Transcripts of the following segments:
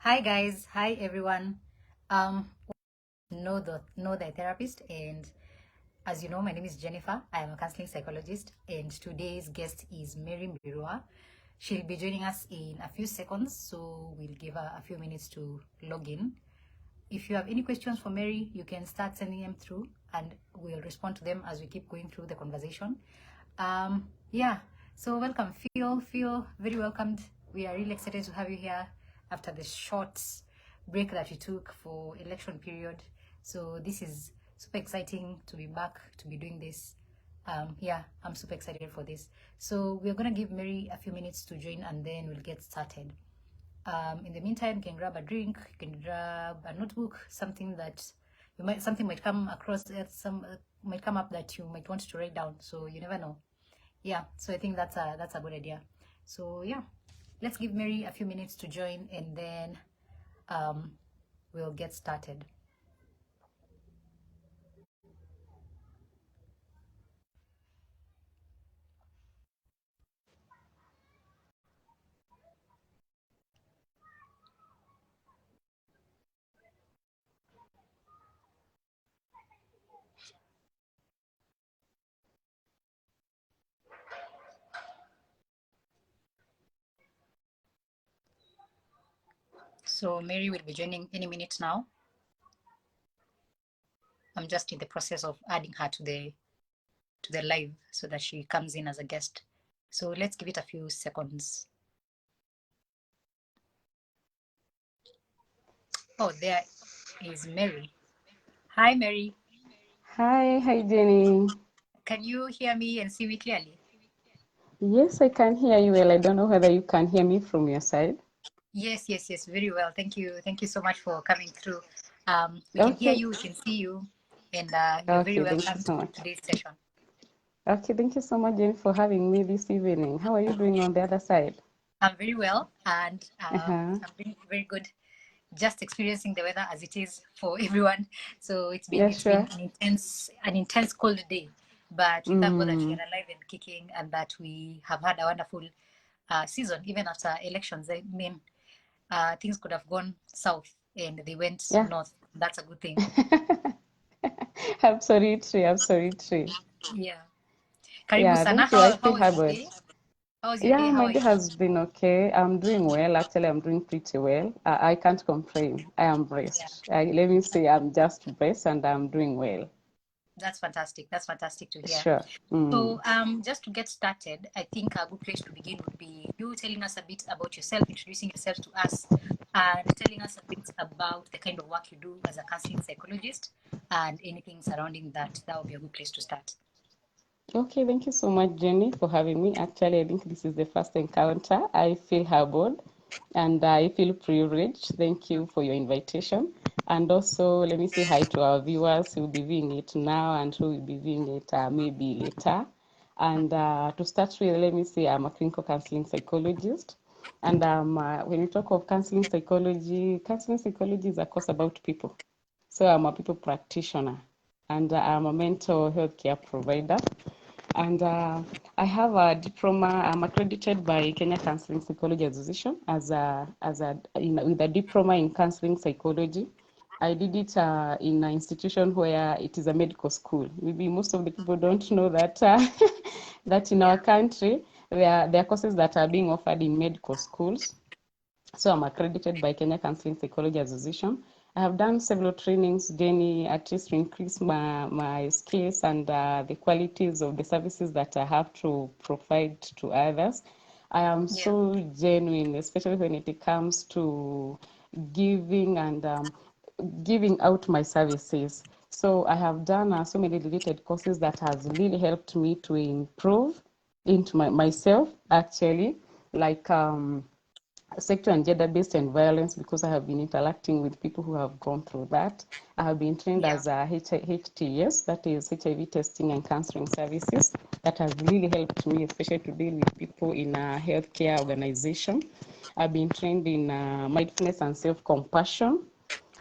Hi guys, hi everyone. Um, know the therapist, and as you know, my name is Jennifer. I am a counseling psychologist, and today's guest is Mbirua. She'll be joining us in a few seconds, so we'll give her a few minutes to log in. If you have any questions for Mary, you can start sending them through, and we'll respond to them as we keep going through the conversation. Yeah, so welcome. Feel very welcomed. We are really excited to have you here after the short break that we took for election period. So this is super exciting to be back to be doing this. Yeah, I'm super excited for this. So we're gonna give Mary a few minutes to join, and then we'll get started. In the meantime, you can grab a drink, you can grab a notebook, something might come across, might come up that you might want to write down. So you never know. Yeah, so I think that's a good idea. So yeah, let's give Mary a few minutes to join, and then we'll get started. So Mary will be joining any minute now. I'm just in the process of adding her to the live so that she comes in as a guest. So let's give it a few seconds. Oh, there is Mary. Hi, Mary. Hi Jenny. Can you hear me and see me clearly? Yes, I can hear you well. I don't know whether you can hear me from your side. Yes, very well. Thank you so much for coming through. We can hear Okay. you, we can see you, and you're very Okay, thank you welcome so to much. today's session. Okay, thank you so much, Jenny, for having me this evening. How are you doing on the other side? I'm very well, and Uh-huh. I'm doing very good. Just experiencing the weather as it is for everyone. So it's been Yeah, it's been sure. an intense cold day, but we thank God that we Mm. are alive and kicking, and that we have had a wonderful season, even after elections. I mean, things could have gone south and they went Yeah. north. That's a good thing. Absolutely, absolutely. Yeah. Karibu Yeah, sana. thank you. I How feel was your harbored. day? How was your day? Yeah, How my are day you? has been okay. I'm doing well. Actually, I'm doing pretty well. I can't complain. I am Yeah, blessed. Let me say I'm just blessed and I'm doing well. that's fantastic. That's fantastic to hear. Sure. So, Mm. just to get started, I think a good place to begin would be you telling us a bit about yourself, introducing yourself to us, and telling us a bit about the kind of work you do as a counseling psychologist and anything surrounding that. That would be a good place to start. Okay, thank you so much, Jenny, for having me. Actually, I think this is the first encounter. I feel humbled and I feel privileged. Thank you for your invitation. And also, let me say hi to our viewers who will be viewing it now and who will be viewing it maybe later. And to start with, let me say I'm a clinical counseling psychologist. And when you talk of counseling psychology is a course about people. So I'm a people practitioner and I'm a mental health care provider. And I have a diploma. I'm accredited by Kenya Counseling Psychology Association with a diploma in counseling psychology. I did it in an institution where it is a medical school. Maybe most of the people don't know that that in our Yeah. country there are courses that are being offered in medical schools. So I'm accredited by Kenya Counseling Psychology Association. I have done several trainings, Jenny, at least to increase my skills and the qualities of the services that I have to provide to others. I am Yeah. so genuine, especially when it comes to giving and giving out my services. So I have done so many related courses that has really helped me to improve into myself actually, like sexual and gender-based and violence because I have been interacting with people who have gone through that. I have been trained Yeah. as a HTS, that is HIV testing and counseling services. That has really helped me, especially to deal with people in a healthcare organization. I've been trained in mindfulness and self-compassion.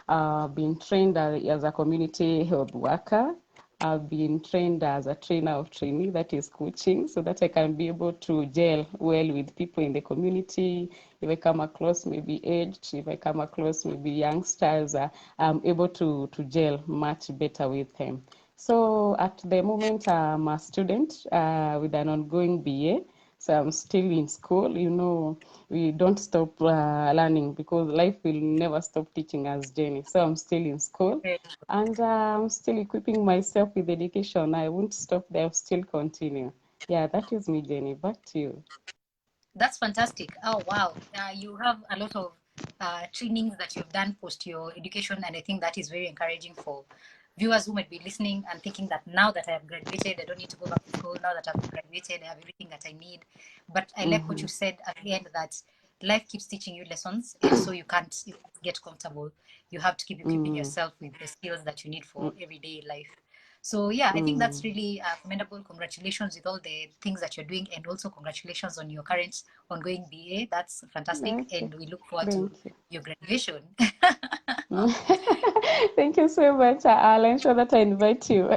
Been trained as a community health worker. I've been trained as a trainer of trainee, that is coaching, so that I can be able to gel well with people in the community. If I come across maybe aged, if I come across maybe youngsters, I'm able to gel much better with them. So at the moment, I'm a student with an ongoing BA. So I'm still in school. You know, we don't stop learning because life will never stop teaching us, Jenny. So I'm still in school Very and I'm still equipping myself with education. I won't stop there, I'll still continue. Yeah, that is me, Jenny. Back to you. That's fantastic. Oh, wow. You have a lot of trainings that you've done post your education, and I think that is very encouraging for viewers who might be listening and thinking that now that I have graduated, I don't need to go back to school. Now that I've graduated, I have everything that I need. But I like what Mm-hmm. you said at the end, that life keeps teaching you lessons, and so you can't get comfortable. You have to keep equipping Mm-hmm. yourself with the skills that you need for everyday life. So yeah, I think that's really commendable. Congratulations with all the things that you're doing, and also congratulations on your current ongoing BA. That's fantastic, Okay, and we look forward to thank you. your graduation. Thank you so much. I'll ensure that I invite you.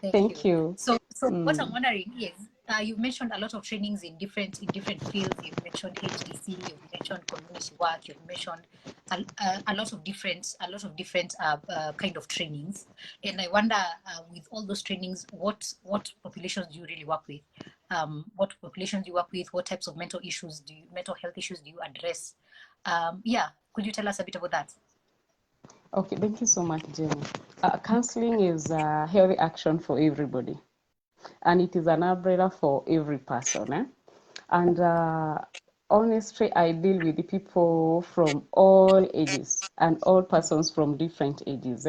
Thank Thank you. you. So what I'm Mm. wondering is, you've mentioned a lot of trainings in different fields. You've mentioned HDC, you've mentioned community work, you've mentioned a lot of different kind of trainings. And I wonder, with all those trainings, what populations do you really work with? What populations do you work with? What types of mental health issues do you address? Yeah, could you tell us a bit about that? Okay, thank you so much, Jenny. Counseling is a healthy action for everybody, and it is an umbrella for every person. And honestly, I deal with the people from all ages and all persons from different ages,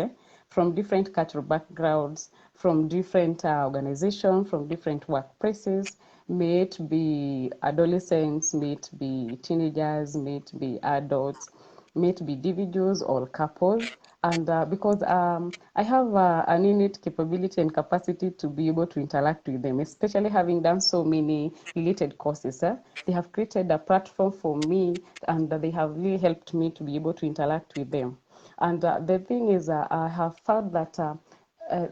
from different cultural backgrounds, from different organizations, from different workplaces, may it be adolescents, may it be teenagers, may it be adults, may it be individuals or couples. And because I have an innate capability and capacity to be able to interact with them, especially having done so many related courses. They have created a platform for me, and they have really helped me to be able to interact with them. And the thing is, I have found that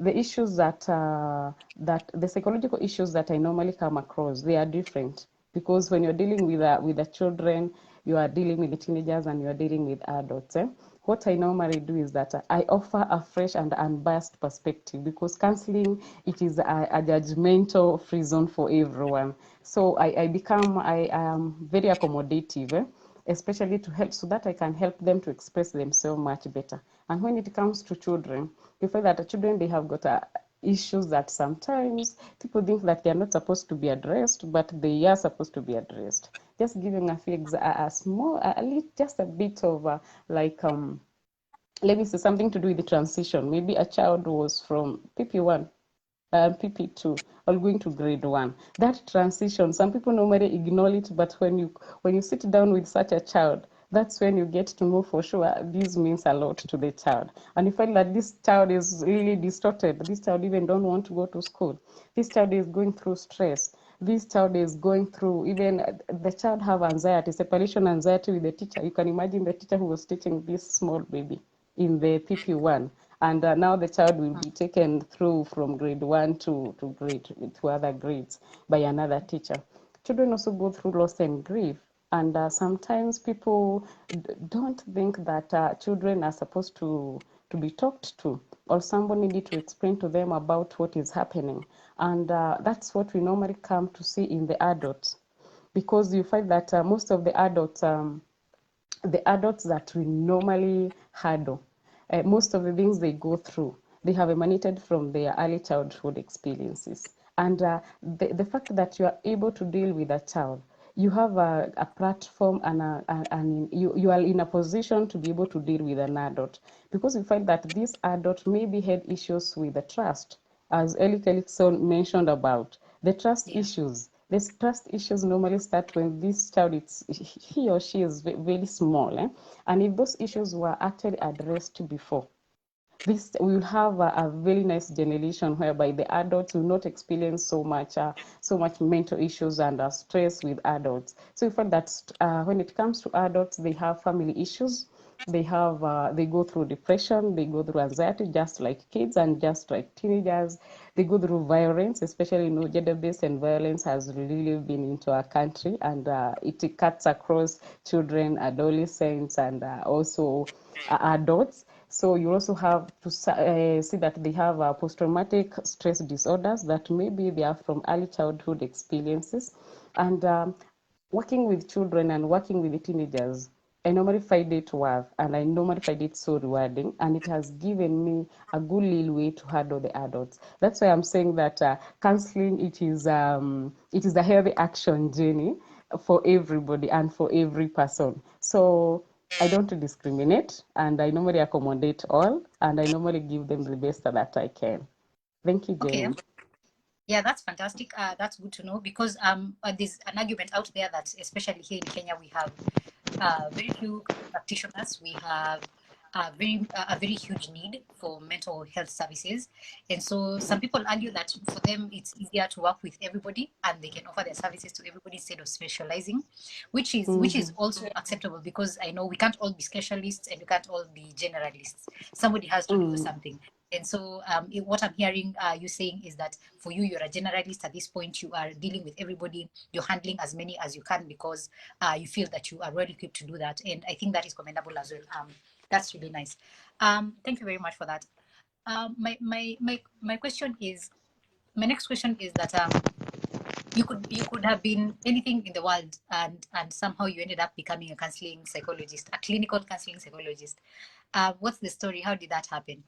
the issues that the psychological issues that I normally come across, they are different, because when you're dealing with the children, you are dealing with the teenagers, and you are dealing with adults. What I normally do is that I offer a fresh and unbiased perspective, because counseling, it is a judgmental free zone for everyone. So I am very accommodative. Especially to help, so that I can help them to express themselves much better. And when it comes to children, you find that the children, they have got issues that sometimes people think that they are not supposed to be addressed, but they are supposed to be addressed. Just giving a few a small, just a bit of like let me say something to do with the transition. Maybe a child was from PP1, PP2, or going to grade 1. That transition, some people normally ignore it, but when you sit down with such a child, that's when you get to know for sure this means a lot to the child. And you find that this child is really distorted. This child even don't want to go to school. This child is going through stress. This child is going through, even the child have anxiety, separation anxiety with the teacher. You can imagine the teacher who was teaching this small baby in the PP1, and now the child will be taken through from grade 1 to other grades by another teacher. Children also go through loss and grief, and sometimes people don't think that children are supposed to be talked to, or somebody need to explain to them about what is happening. And that's what we normally come to see in the adults, because you find that most of the adults that we normally handle, most of the things they go through, they have emanated from their early childhood experiences. And the fact that you are able to deal with a child, you have a platform, and you are in a position to be able to deal with an adult, because you find that this adult maybe had issues with the trust, as Eric Erickson mentioned about the trust Yeah. issues. These trust issues normally start when this child, he or she is very small, and if those issues were actually addressed before, this we will have a very nice generation whereby the adults will not experience so much mental issues and stress with adults. So we find that when it comes to adults, they have family issues, they go through depression, they go through anxiety, just like kids and just like teenagers. They go through violence, especially gender-based and violence has really been into our country, and it cuts across children, adolescents, and also adults. So you also have to see that they have post-traumatic stress disorders that maybe they are from early childhood experiences, and working with children and working with the teenagers, I normally find it worth, and I normally find it so rewarding, and it has given me a good little way to handle the adults. That's why I'm saying that counseling, it is a healthy action journey for everybody and for every person. So I don't discriminate, and I normally accommodate all, and I normally give them the best that I can. Thank you, Okay. Jenny. Yeah, that's fantastic. That's good to know because there's an argument out there that especially here in Kenya we have very few practitioners. We have a very huge need for mental health services, and so some people argue that for them it's easier to work with everybody and they can offer their services to everybody instead of specializing, which is also acceptable because I know we can't all be specialists and we can't all be generalists. Somebody has to do something. And so what I'm hearing you saying is that for you, you're a generalist at this point. You are dealing with everybody. You're handling as many as you can because you feel that you are well equipped to do that. And I think that is commendable as well. That's really nice. Thank you very much for that. My question is, my next question is that you could have been anything in the world and somehow you ended up becoming a counseling psychologist, a clinical counseling psychologist. What's the story? How did that happen?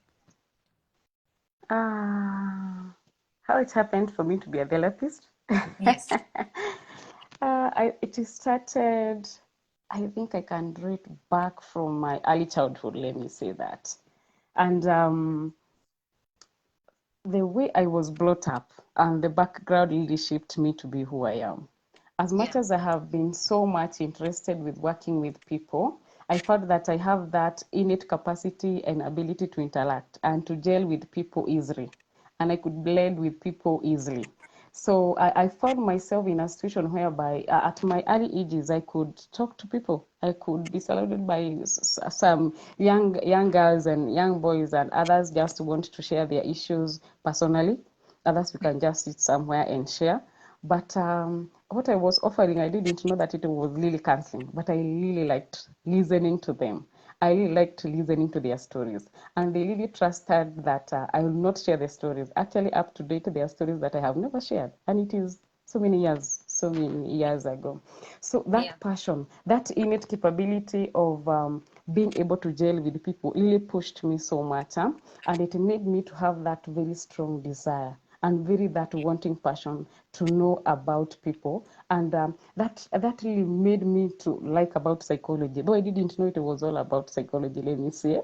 How it happened for me to be a therapist? Yes. It started, I think I can read back from my early childhood, let me say that. And the way I was brought up and the background really shaped me to be who I am. As much Yeah. as I have been so much interested with working with people, I found that I have that innate capacity and ability to interact and to gel with people easily. And I could blend with people easily. So I found myself in a situation whereby at my early ages, I could talk to people. I could be surrounded by some young girls and young boys and others just want to share their issues personally. Others we can just sit somewhere and share. But what I was offering, I didn't know that it was really counseling, but I really liked listening to them. I really liked listening to their stories, and they really trusted that I will not share their stories. Actually, up to date, their stories that I have never shared, and it is so many years ago. So Yeah. that passion, that innate capability of being able to gel with people really pushed me so much, and it made me to have that very strong desire and very that wanting passion to know about people, and that really made me to like about psychology, though I didn't know it was all about psychology, let me say.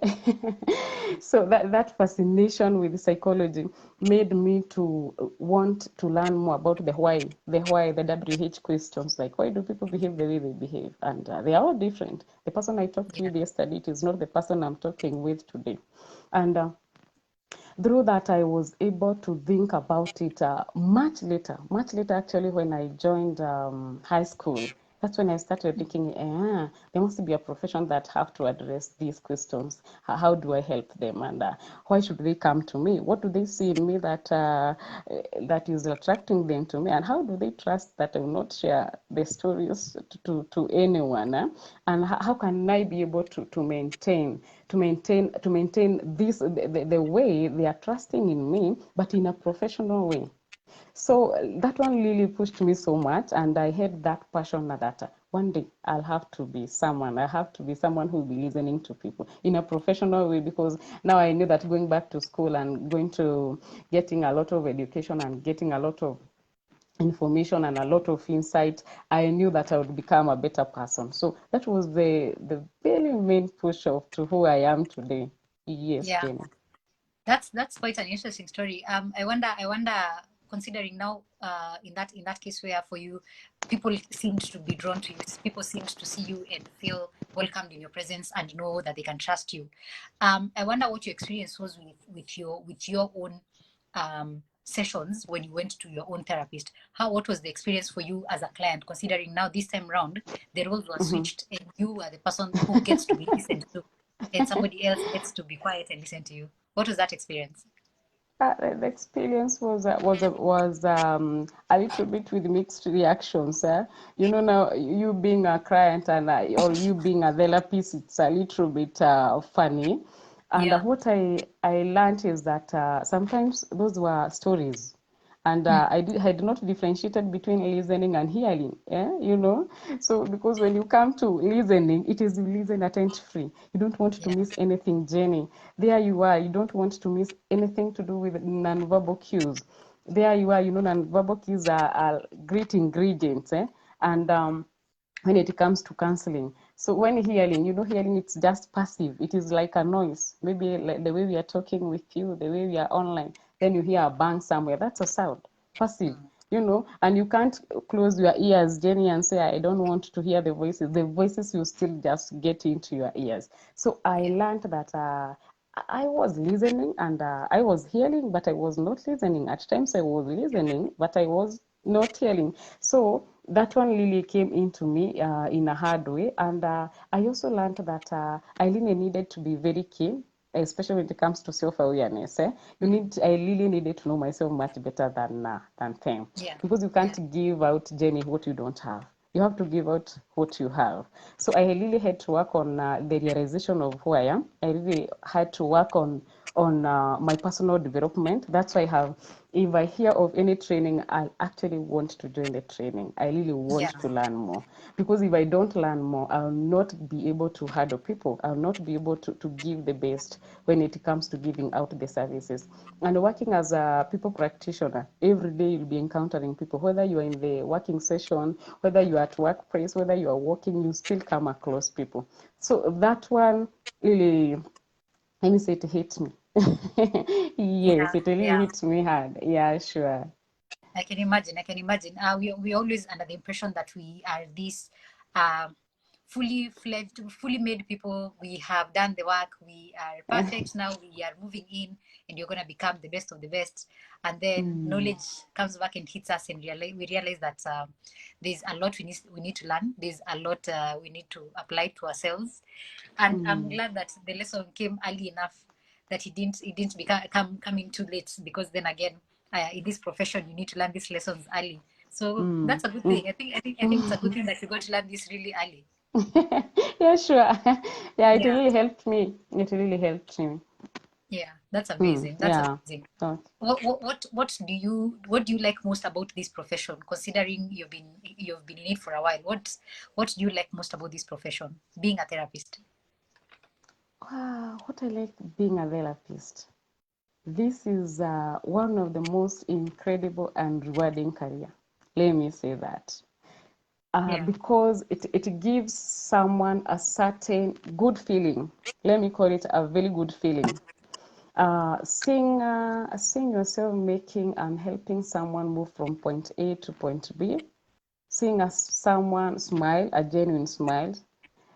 So that fascination with psychology made me to want to learn more about the WH questions, like why do people behave the way they behave, and they are all different. The person I talked Yeah. with yesterday, it is not the person I'm talking with today. And through that, I was able to think about it much later actually, when I joined high school. That's when I started thinking, there must be a profession that have to address these questions. How do I help them, and why should they come to me? What do they see in me that is attracting them to me, and how do they trust that I will not share the stories to anyone? And how can I be able to maintain this the way they are trusting in me, but in a professional way? So that one really pushed me so much, and I had that passion that one day I'll have to be someone. I have to be someone who will be listening to people in a professional way, because now I knew that going back to school and going to getting a lot of education and getting a lot of information and a lot of insight, I knew that I would become a better person. So that was the very main push of to who I am today. Yes, Yeah. Jenny. That's quite an interesting story. I wonder, considering now, in that case where for you, people seemed to be drawn to you, people seemed to see you and feel welcomed in your presence and know that they can trust you. I wonder what your experience was with your own sessions when you went to your own therapist. What was the experience for you as a client, considering now this time round the roles were switched and you are the person who gets to be listened to? and somebody else gets to be quiet and listen to you. What was that experience? The experience was a little bit with mixed reactions. You know, now you being a client and or you being a therapist, it's a little bit funny. And Yeah. what I learned is that sometimes those were stories, and Mm. I did not differentiated between listening and hearing. Yeah, you know. So because when you come to listening, it is you listen attentively. You don't want to Yeah. miss anything, Jenny. There you are. You don't want to miss anything to do with nonverbal cues. There you are. You know, nonverbal cues are great ingredients. And when it comes to counseling. So when hearing, you know, hearing it's just passive. It is like a noise. Maybe like the way we are talking with you, the way we are online, then you hear a bang somewhere. That's a sound. Passive. Mm. You know, and you can't close your ears, Jenny, and say, I don't want to hear the voices. The voices will still just get into your ears. So I Yeah. learned that I was listening and I was hearing, but I was not listening. At times I was listening, but I was not hearing. So that one really came into me in a hard way. And I also learned that I really needed to be very keen, especially when it comes to self-awareness. Mm. I really needed to know myself much better than them, Yeah. because you Yeah. can't give out, Jenny, what you don't have. You have to give out what you have. So I really had to work on the realization of who I am. I really had to work on my personal development. That's why I have, if I hear of any training, I actually want to join the training. I really want Yeah. to learn more, because if I don't learn more, I'll not be able to handle people. I'll not be able to give the best when it comes to giving out the services. And working as a people practitioner, every day you'll be encountering people, whether you are in the working session, whether you are at workplace, whether you are working, you still come across people. So that one really, let me say, it hit me. Yes, Yeah. it really Yeah. hit me hard. Yeah, sure. I can imagine. I can imagine. We always under the impression that we are these um, fully fledged, fully made people. We have done the work. We are perfect now. We are moving in, and you're gonna become the best of the best. And then Mm, knowledge comes back and hits us, and we realize that there's a lot we need to learn. There's a lot we need to apply to ourselves. And I'm mm, glad that the lesson came early enough that it didn't become coming too late, because then again in this profession you need to learn these lessons early, so mm, that's a good mm. thing. I think it's a good thing that you got to learn this really early. Yeah, sure. Yeah, it Yeah. really helped me. It really helped me. Yeah, that's Mm, amazing. That's yeah. amazing. Okay. What do you like most about this profession, considering you've been in it for a while? What do you like most about this profession, being a therapist? Wow, what I like being a therapist. This is one of the most incredible and rewarding career. Let me say that. Yeah. Because it gives someone a certain good feeling. Let me call it a very good feeling. Seeing yourself making and helping someone move from point A to point B, seeing someone smile, a genuine smile,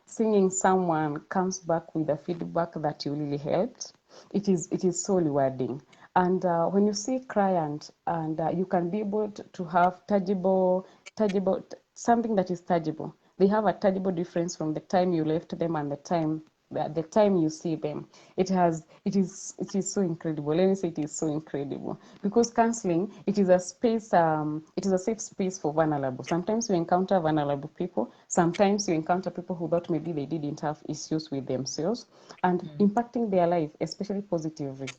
seeing someone comes back with a feedback that you really helped, it is so rewarding. And when you see client and you can be able to have something that is tangible. They have a tangible difference from the time you left them and the time you see them. It is so incredible. Let me say, it is so incredible, because counseling, it is a safe space for vulnerable. Sometimes you encounter vulnerable people. Sometimes you encounter people who thought maybe they didn't have issues with themselves, and Mm. impacting their life, especially positively.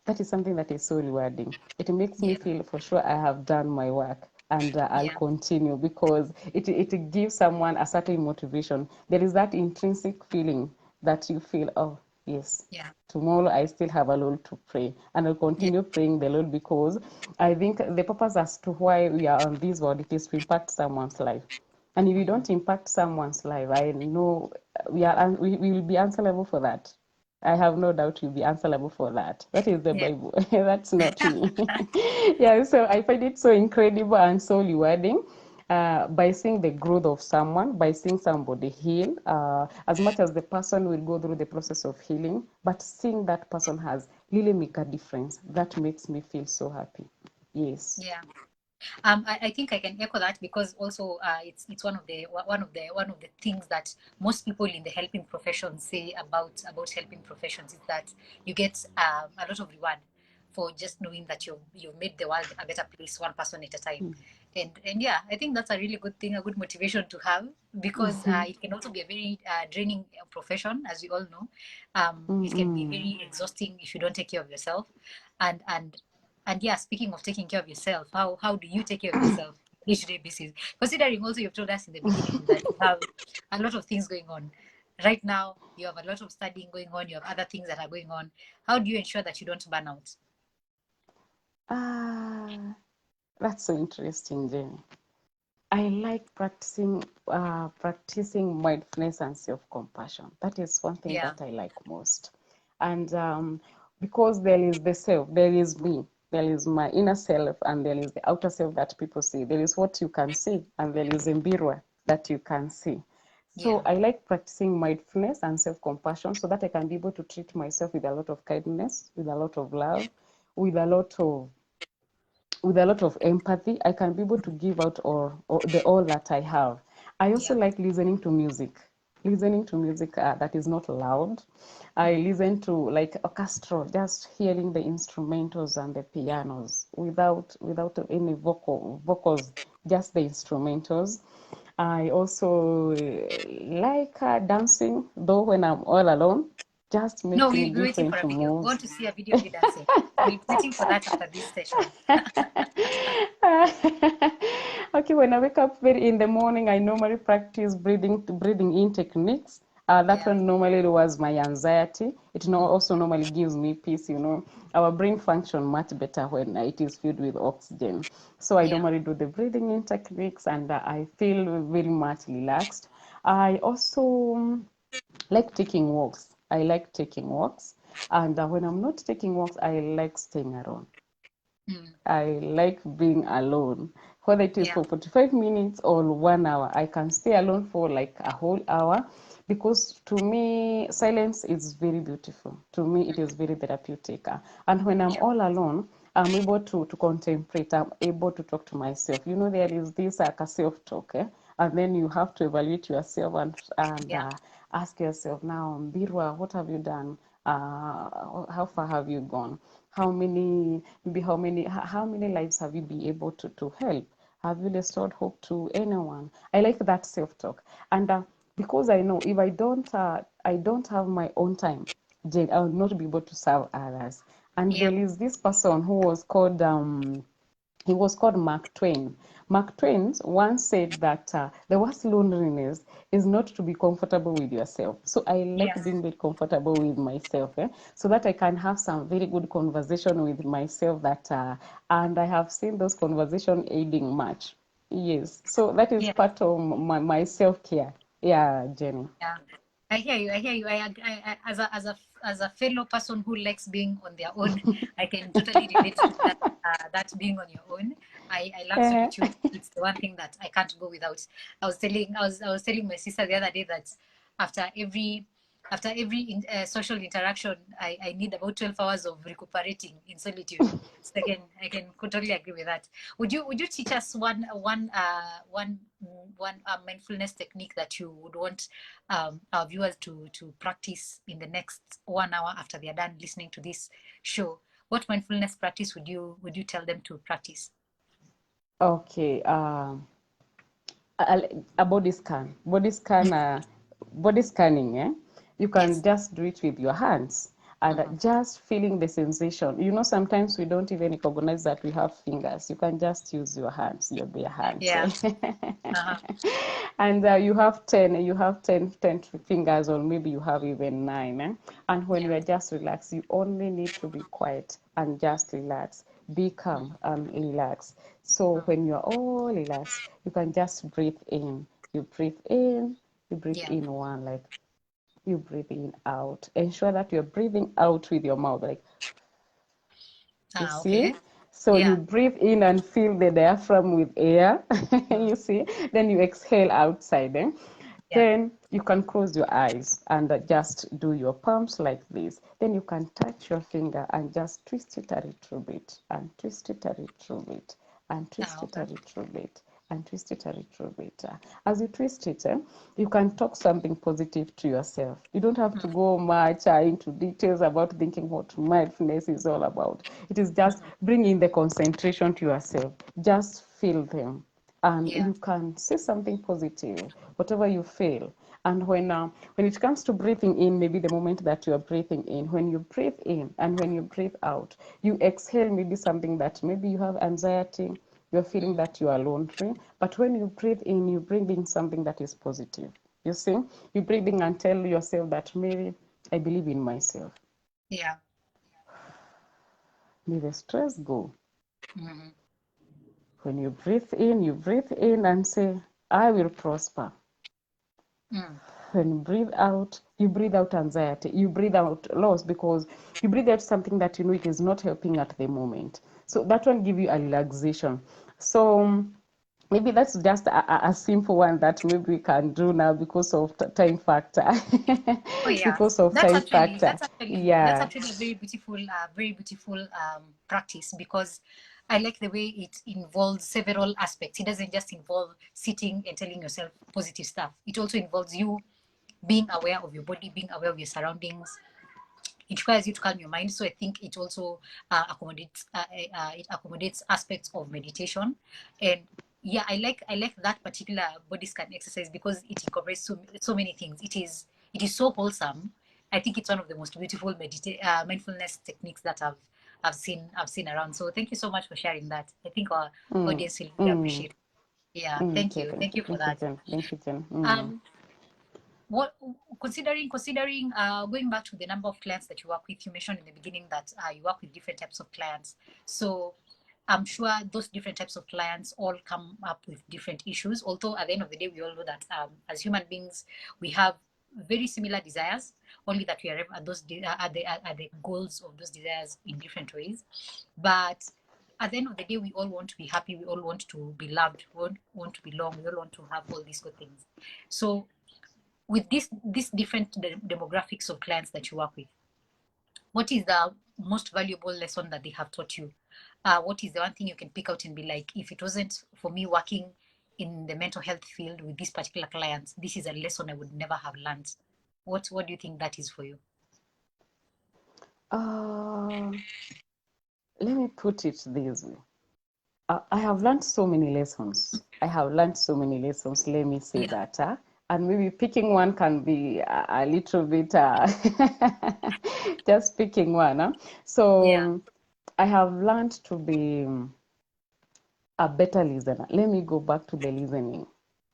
That is something that is so rewarding. It makes me Yeah. feel for sure I have done my work, and I'll Yeah. continue, because it gives someone a certain motivation. There is that intrinsic feeling that you feel, oh, yes, Yeah. tomorrow I still have a Lord to pray, and I'll Yeah. continue praying the Lord, because I think the purpose as to why we are on this world, it is to impact someone's life. And if you Mm. don't impact someone's life, I know we will be answerable for that. I have no doubt you'll be answerable for that. That is the Yeah. Bible. That's not me. Yeah, so I find it so incredible and so rewarding. By seeing the growth of someone, by seeing somebody heal, as much as the person will go through the process of healing, but seeing that person has really make a difference, that makes me feel so happy. Yes. Yeah. I think I can echo that, because also it's one of the things that most people in the helping profession say about helping professions, is that you get a lot of reward for just knowing that you've made the world a better place, one person at a time. And yeah, I think that's a really good thing, a good motivation to have, because it can also be a very draining profession, as we all know. It can be very exhausting if you don't take care of yourself. And and and yeah, speaking of taking care of yourself, how do you take care of yourself day-to-day basis? Considering also you've told us in the beginning that you have a lot of things going on. Right now, you have a lot of studying going on, you have other things that are going on. How do you ensure that you don't burn out? Ah, that's so interesting, Jenny. I like practicing mindfulness and self-compassion. That is one thing Yeah, that I like most. And because there is the self, there is me, there is my inner self, and there is the outer self that people see. There is what you can see, and there is Mbirua that you can see. yeah, So I like practicing mindfulness and self-compassion so that I can be able to treat myself with a lot of kindness, with a lot of love, with a lot of empathy. I can be able to give out all that I have. I also yeah, like listening to music. Listening to music that is not loud. I listen to like orchestral, just hearing the instrumentals and the pianos without any vocals, just the instrumentals. I also like dancing, though when I'm all alone, just no, making we're waiting for different a video. We moves. want to see a video of you dancing. We're waiting for that after this session. Okay, when I wake up very in the morning, I normally practice breathing in techniques. That Yeah. one normally lowers my anxiety. It also normally gives me peace. Our brain function much better when it is filled with oxygen. So I Yeah. normally do the breathing in techniques, and I feel very much relaxed. I also like taking walks. I like taking walks, and when I'm not taking walks, I like staying around. Mm. I like being alone. Whether it is Yeah. for 45 minutes or 1 hour, I can stay alone for like a whole hour, because to me, silence is very beautiful. To me, it is very therapeutic. And when I'm Yeah. all alone, I'm able to contemplate. I'm able to talk to myself. There is this self-talk, and then you have to evaluate yourself and Yeah. ask yourself, now, Mbirua, what have you done? How far have you gone? How many lives have you been able to help? Have you restored hope to anyone? I like that self-talk. And because I know if I don't have my own time, then I will not be able to serve others. And Yeah. there is this person who was called he was called Mark Twain. Mark Twain once said that the worst loneliness is not to be comfortable with yourself. So I like Yes. being very comfortable with myself, so that I can have some very good conversation with myself. And I have seen those conversations aiding much. Yes, so that is Yeah. part of my self care. Yeah, Jenny. Yeah, I hear you. I hear you. As a fellow person who likes being on their own, I can totally relate to that. That being on your own, I love Uh, solitude. It's the one thing that I can't go without. I was telling my sister the other day that after every social interaction, I need about 12 hours of recuperating in solitude. So I can totally agree with that. Would you teach us one mindfulness technique that you would want our viewers to practice in the next 1 hour after they are done listening to this show? What mindfulness practice would you tell them to practice? okay. A body scanning, you can Yes. just do it with your hands, and Uh-huh. just feeling the sensation. Sometimes we don't even recognize that we have fingers. You can just use your hands, your bare hands. Yeah. Uh-huh. And you have 10 fingers, or maybe you have even 9, and when Yeah. you are just relaxed, you only need to be quiet and just relax, be Mm. calm and relax. So Mm. when you're all relaxed, you can just breathe in. You breathe in, you breathe Yeah. in one, like you breathe in out. Ensure that you're breathing out with your mouth, like, you see. Okay. So you Yeah. breathe in and fill the diaphragm with air. Mm. You see. Then you exhale outside. Yeah. Then you can close your eyes and just do your palms like this. Then you can touch your finger and just twist it a little bit and twist it a little bit and twist Ah, it a okay. little bit and twist it a little bit. As you twist it, you can talk something positive to yourself. You don't have to go much into details about thinking what mindfulness is all about. It is just bringing the concentration to yourself. Just feel them. And Yeah. you can say something positive, whatever you feel. And when it comes to breathing in, maybe the moment that you are breathing in, when you breathe in and when you breathe out, you exhale maybe something that maybe you have anxiety, you're feeling that you are lonely. But when you breathe in, you bring in something that is positive. You see, you breathe in and tell yourself that maybe I believe in myself. Yeah. May the stress go. Mm-hmm. When you breathe in and say, I will prosper. Mm. When you breathe out anxiety, you breathe out loss, because you breathe out something that you know it is not helping at the moment. So that one give you a relaxation. So maybe that's just a simple one that maybe we can do now because of time factor. Oh yeah, Because of that's time actually factor. that's actually that's Yeah. actually a very beautiful practice, because I like the way it involves several aspects. It doesn't just involve sitting and telling yourself positive stuff. It also involves you being aware of your body, being aware of your surroundings. It requires you to calm your mind. So I think it also it accommodates aspects of meditation. And yeah, I like that particular body scan exercise because it incorporates so many things. It is so wholesome. I think it's one of the most beautiful mindfulness techniques that I've seen around. So thank you so much for sharing that. I think our Mm, audience will really mm, appreciate it. Yeah, thank okay, you, thank you for thank you, that. Jen. Thank you, Jen. Um, what considering going back to the number of clients that you work with, you mentioned in the beginning that you work with different types of clients. So I'm sure those different types of clients all come up with different issues, although at the end of the day we all know that as human beings we have very similar desires, only that we arrive at the goals of those desires in different ways. But at the end of the day, we all want to be happy, we all want to be loved, we all want to belong, we all want to have all these good things. So with these different demographics of clients that you work with, what is the most valuable lesson that they have taught you? What is the one thing you can pick out and be like, if it wasn't for me working in the mental health field with these particular clients, this is a lesson I would never have learned? What do you think that is for you? Uh, Let me put it this way. I have learned so many lessons. I have learned so many lessons. Let me say Yeah, that. And maybe picking one can be a little bit just picking one. So yeah, I have learned to be a better listener. Let me go back to the listening.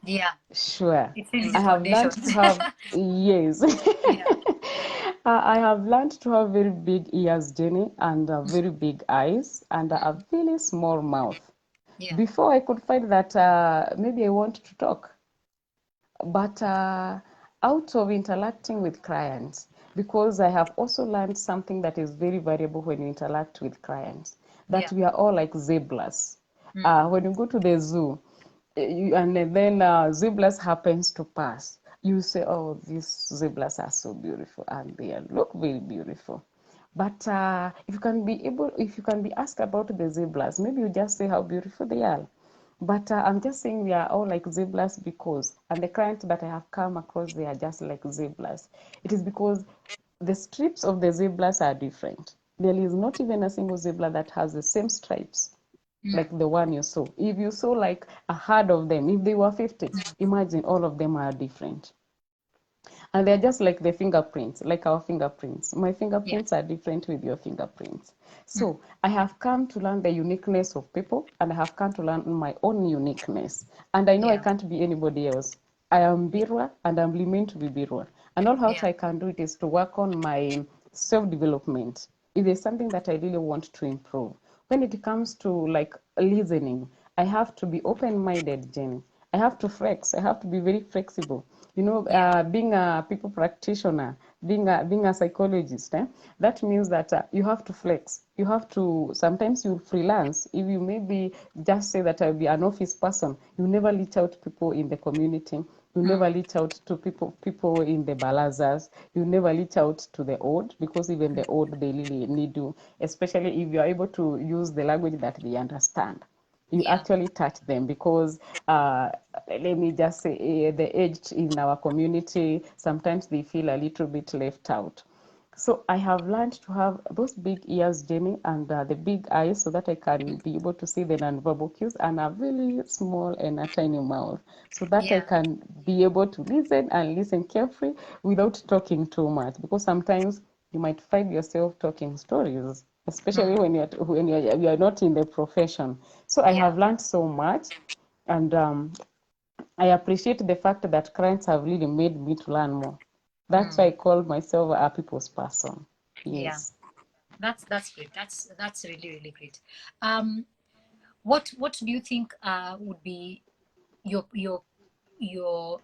yeah. Sure. It's really the I have learned foundation. to have, yes. Yeah, I have learned to have very big ears, Jenny, and very big eyes, and a really small mouth. yeah, Before I could find that maybe I want to talk, but out of interacting with clients, because I have also learned something that is very valuable when you interact with clients, that yeah. we are all like zebras. When you go to the zoo, and then zebras happens to pass, you say, oh, these zebras are so beautiful, and they look very beautiful. But if you can be asked about the zebras, maybe you just say how beautiful they are. But I'm just saying we are all like zebras because, and the clients that I have come across, they are just like zebras. It is because the strips of the zebras are different. There is not even a single zebra that has the same stripes like the one you saw. If you saw like a herd of them, if they were 50, imagine all of them are different. And they're just like the fingerprints, like our fingerprints. My Yeah. fingerprints are different with your fingerprints. So I have come to learn the uniqueness of people, and I have come to learn my own uniqueness. And I know I Yeah, can't be anybody else. I am yeah, Mbirua, and I'm meant to be Mbirua. And all what yeah, I can do it is to work on my self-development. If there's something that I really want to improve. When it comes to like listening, I have to be open-minded, Jenny. I have to flex. I have to be very flexible. yeah, Being a people practitioner, being a psychologist, that means that you have to flex. You have to, sometimes you freelance. If you maybe just say that I'll be an office person, you never reach out to people in the community. You never reach out to people in the balazars. You never reach out to the old, because even the old, they really need you, especially if you are able to use the language that they understand. You Yeah. actually touch them because let me just say the aged in our community, sometimes they feel a little bit left out. So I have learned to have those big ears, Jenny, and the big eyes so that I can be able to see the nonverbal cues, and a really small and a tiny mouth so that I Yeah. can be able to listen and listen carefully without talking too much. Because sometimes you might find yourself talking stories, especially Mm. you are not in the profession. So I Yeah. have learned so much, and I appreciate the fact that clients have really made me to learn more. That's why Mm. I call myself a people's person. Yeah. Yes. That's great. That's really really great. Um, what do you think would be your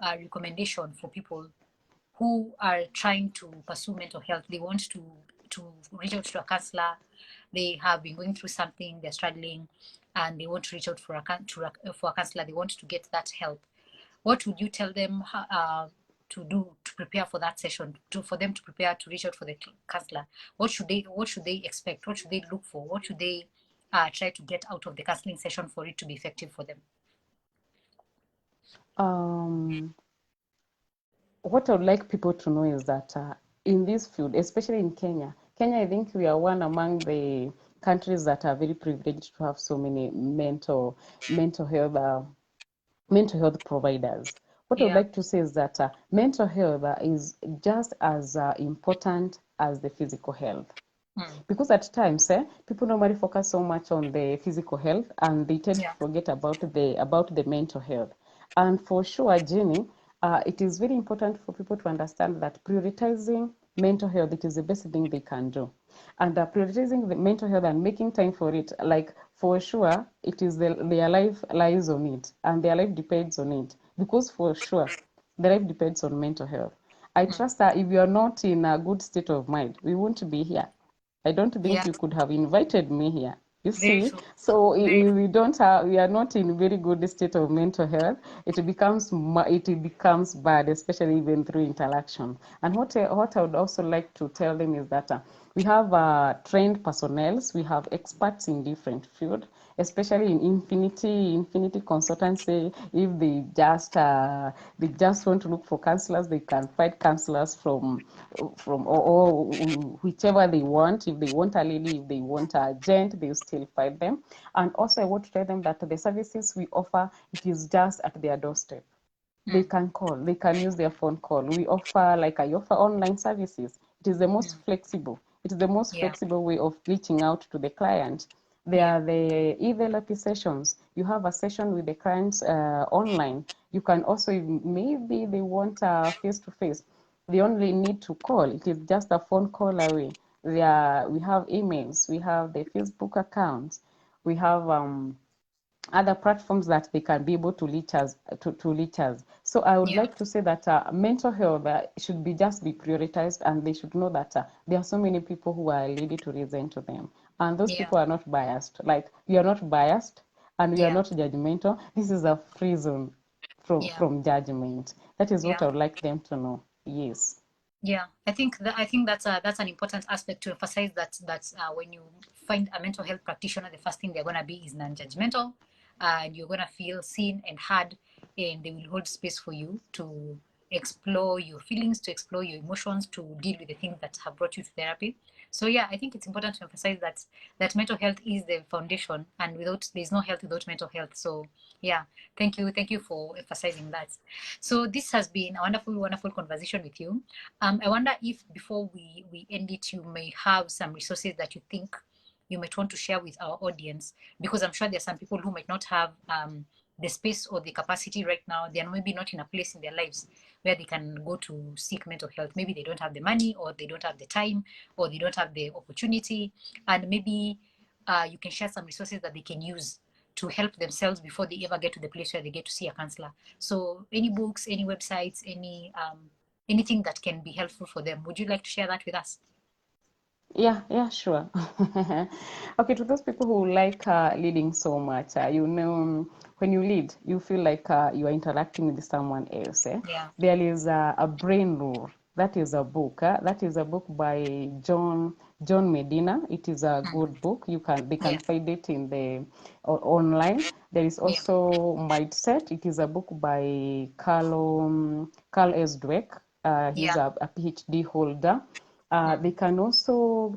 recommendation for people who are trying to pursue mental health? They want to reach out to a counselor. They have been going through something. They're struggling, and they want to reach out for for a counselor. They want to get that help. What would you tell them to do to prepare for that session? For them to prepare to reach out for the counselor. What should they expect? What should they look for? What should they try to get out of the counseling session for it to be effective for them? Um, what I would like people to know is that in this field, especially in Kenya, I think we are one among the countries that are very privileged to have so many mental health mental health providers. What I would Yeah. like to say is that mental health is just as important as the physical health. Mm. Because at times people normally focus so much on the physical health and they tend to Yeah. forget about the mental health. And for sure, Jenny, it is very important for people to understand that prioritizing mental health, it is the best thing they can do. And prioritizing the mental health and making time for it, like for sure, it is their life lies on it and their life depends on it. Because for sure, their life depends on mental health. I Mm. trust that if you are not in a good state of mind, we won't be here. I don't think Yeah. you could have invited me here. You Very see, true. so Very true. we are not in very good state of mental health. It becomes bad, especially even through interaction. And what I would also like to tell them is that we have trained personnel, we have experts in different field, especially in infinity consultancy. If they just want to look for counselors, they can find counselors or whichever they want. If they want a lady, if they want a gent, they still find them. And also I want to tell them that the services we offer, it is just at their doorstep. They Mm. can call, they can use their phone call. I offer online services. It is the most Mm. flexible. It is the most Yeah. flexible way of reaching out to the client. There Yeah. are the e-therapy sessions. You have a session with the clients online. You can also, maybe they want face to face. They only need to call. It is just a phone call away. We have emails. We have the Facebook accounts. We have other platforms that they can be able to reach us to reach us. So I would Yeah. like to say that mental health should be just be prioritized, and they should know that there are so many people who are ready to listen to them, and those Yeah. people are not biased. Like, we are not biased, and we are Yeah. not judgmental. This is a free zone Yeah. from judgment. That is what Yeah. I would like them to know. Yes. Yeah, I think that's an important aspect to emphasize that when you find a mental health practitioner, the first thing they're gonna be is non-judgmental, and you're gonna feel seen and heard, and they will hold space for you to explore your feelings, to explore your emotions, to deal with the things that have brought you to therapy. So yeah, I think it's important to emphasize that mental health is the foundation, and without there's no health without mental health. So yeah, thank you for emphasizing that. So this has been a wonderful conversation with you. I wonder if before we end it, you may have some resources that you think you might want to share with our audience, because I'm sure there are some people who might not have the space or the capacity right now. They are maybe not in a place in their lives where they can go to seek mental health. Maybe they don't have the money, or they don't have the time, or they don't have the opportunity. And maybe you can share some resources that they can use to help themselves before they ever get to the place where they get to see a counselor. So any books, any websites, anything that can be helpful for them. Would you like to share that with us? Yeah, sure. Okay, to those people who like leading so much, when you lead, you feel like you are interacting with someone else. Yeah. There is a brain rule. That is a book. That is a book by John Medina. It is a good book. They can Yeah. find it in the online. There is Yeah. also Mindset. It is a book by Carl S. Dweck. He's Yeah. a PhD holder. They Mm. can also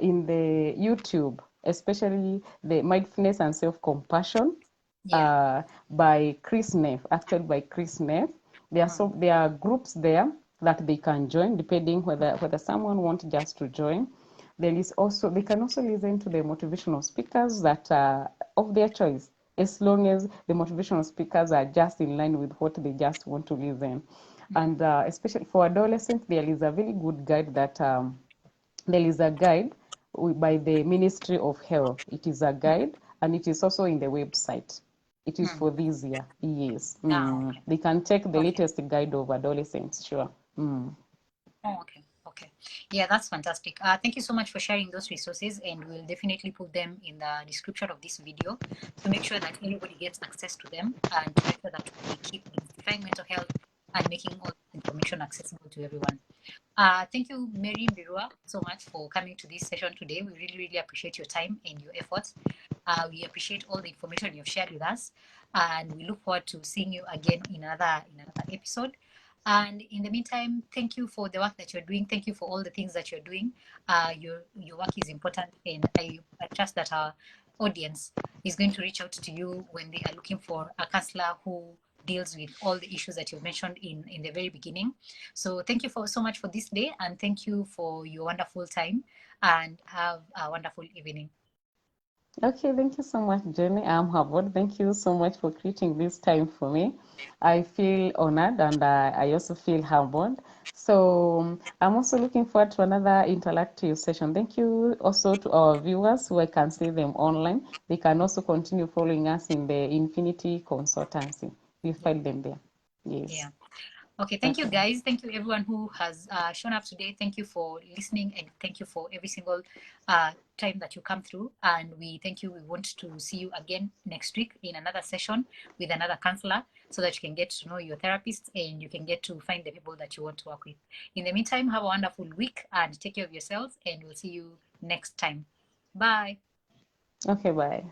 in the YouTube, especially the Mindfulness and Self-Compassion Yeah. by Neff, actually by Neff. Mm. There are groups there that they can join, depending whether someone wants just to join. They can also listen to the motivational speakers that are of their choice, as long as the motivational speakers are just in line with what they just want to listen. And especially for adolescents, there is a very good guide that there is a guide by the Ministry of Health. It is a guide, and it is also in the website. It is Mm. for this year. Yes. Okay. They can check the Okay. latest guide of adolescents. Sure. Oh, okay. Okay. Yeah, that's fantastic. Thank you so much for sharing those resources, and we'll definitely put them in the description of this video to make sure that everybody gets access to them and to make sure that we keep demystifying mental health and making all this information accessible to everyone. Thank you, Mary Mbirua, so much for coming to this session today. We really, really appreciate your time and your efforts. We appreciate all the information you've shared with us, and we look forward to seeing you again in another episode. And in the meantime, thank you for the work that you're doing. Thank you for all the things that you're doing. Your work is important, and I trust that our audience is going to reach out to you when they are looking for a counselor who deals with all the issues that you mentioned in the very beginning. So thank you so much for this day, and thank you for your wonderful time, and have a wonderful evening. Okay, thank you so much, Jenny. I'm Harvard. Thank you so much for creating this time for me. I feel honored and I also feel humbled. So I'm also looking forward to another interactive session. Thank you also to our viewers who I can see them online. They can also continue following us in the Infinity Consultancy. You Yeah. find them there. Yes. Yeah. Okay, thank you Okay. guys. Thank you everyone who has shown up today. Thank you for listening, and thank you for every single time that you come through. And we thank you. We want to see you again next week in another session with another counselor, so that you can get to know your therapist and you can get to find the people that you want to work with. In the meantime, have a wonderful week and take care of yourselves, and we'll see you next time. Bye. Okay, bye.